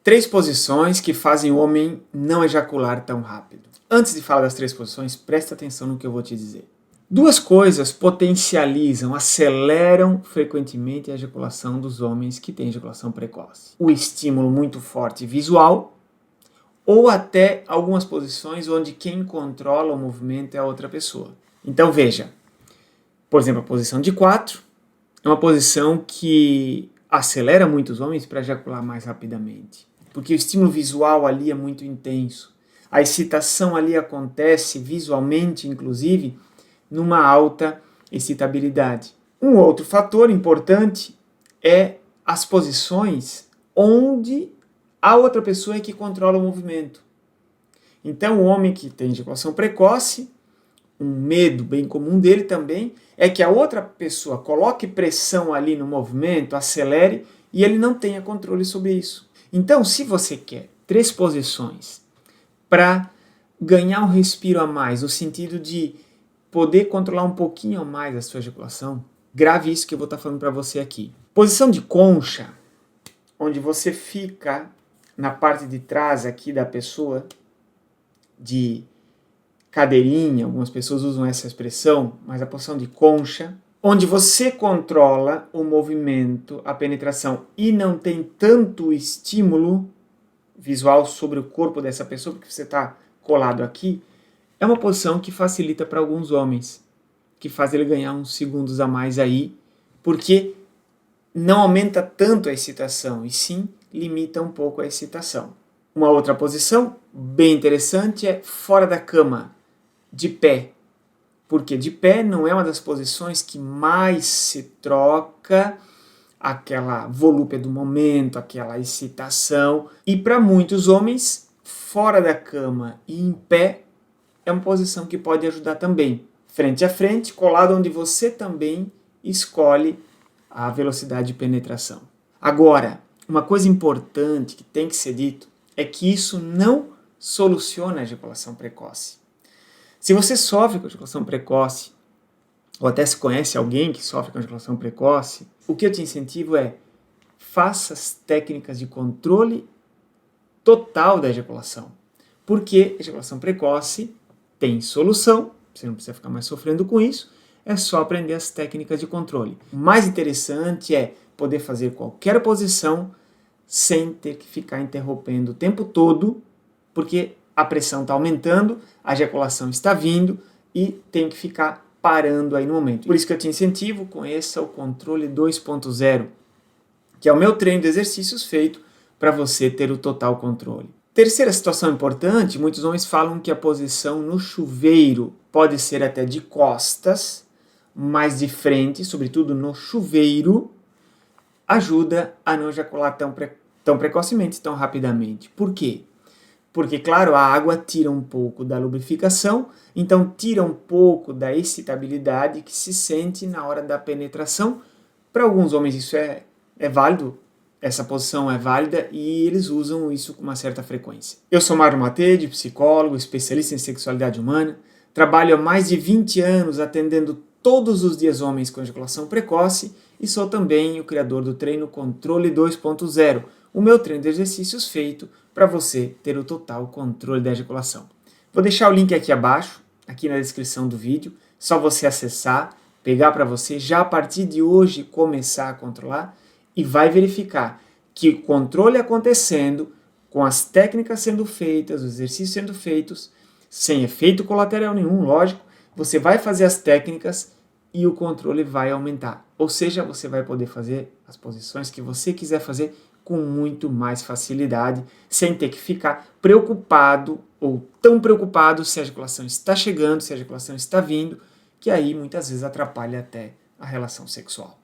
3 posições que fazem o homem não ejacular tão rápido. Antes de falar das 3 posições, presta atenção no que eu vou te dizer. 2 coisas potencializam, aceleram frequentemente a ejaculação dos homens que têm ejaculação precoce. O estímulo muito forte visual ou até algumas posições onde quem controla o movimento é a outra pessoa. Então veja, por exemplo, a posição de 4 é uma posição que acelera muito os homens para ejacular mais rapidamente, porque o estímulo visual ali é muito intenso. A excitação ali acontece visualmente, inclusive, numa alta excitabilidade. Um outro fator importante é as posições onde a outra pessoa é que controla o movimento. Então, o homem que tem ejaculação precoce, um medo bem comum dele também é que a outra pessoa coloque pressão ali no movimento, acelere, e ele não tenha controle sobre isso. Então, se você quer 3 posições para ganhar um respiro a mais, no sentido de poder controlar um pouquinho a mais a sua ejaculação, grave isso que eu vou estar falando para você aqui. Posição de concha, onde você fica na parte de trás aqui da pessoa, de cadeirinha, algumas pessoas usam essa expressão, mas a posição de concha, onde você controla o movimento, a penetração, e não tem tanto estímulo visual sobre o corpo dessa pessoa, porque você está colado aqui, é uma posição que facilita para alguns homens, que faz ele ganhar uns segundos a mais aí, porque não aumenta tanto a excitação, e sim limita um pouco a excitação. Uma outra posição bem interessante é fora da cama, de pé. Porque de pé não é uma das posições que mais se troca aquela volúpia do momento, aquela excitação. E para muitos homens, fora da cama e em pé é uma posição que pode ajudar também. Frente a frente, colado onde você também escolhe a velocidade de penetração. Agora, uma coisa importante que tem que ser dito é que isso não soluciona a ejaculação precoce. Se você sofre com ejaculação precoce, ou até se conhece alguém que sofre com ejaculação precoce, o que eu te incentivo é faça as técnicas de controle total da ejaculação. Porque ejaculação precoce tem solução, você não precisa ficar mais sofrendo com isso, é só aprender as técnicas de controle. O mais interessante é poder fazer qualquer posição sem ter que ficar interrompendo o tempo todo, porque a pressão está aumentando, a ejaculação está vindo e tem que ficar parando aí no momento. Por isso que eu te incentivo, conheça o controle 2.0, que é o meu treino de exercícios feito para você ter o total controle. Terceira situação importante, muitos homens falam que a posição no chuveiro pode ser até de costas, mas de frente, sobretudo no chuveiro, ajuda a não ejacular tão precocemente, tão rapidamente. Por quê? Porque, claro, a água tira um pouco da lubrificação, então tira um pouco da excitabilidade que se sente na hora da penetração. Para alguns homens isso é válido, essa posição é válida e eles usam isso com uma certa frequência. Eu sou Mário Matede, psicólogo, especialista em sexualidade humana, trabalho há mais de 20 anos atendendo todos os dias homens com ejaculação precoce e sou também o criador do treino Controle 2.0, o meu treino de exercícios feito para você ter o total controle da ejaculação. Vou deixar o link aqui abaixo, aqui na descrição do vídeo, só você acessar, pegar para você, já a partir de hoje começar a controlar e vai verificar que o controle acontecendo, com as técnicas sendo feitas, os exercícios sendo feitos, sem efeito colateral nenhum, lógico, você vai fazer as técnicas e o controle vai aumentar. Ou seja, você vai poder fazer as posições que você quiser fazer com muito mais facilidade, sem ter que ficar preocupado ou tão preocupado se a ejaculação está chegando, se a ejaculação está vindo, que aí muitas vezes atrapalha até a relação sexual.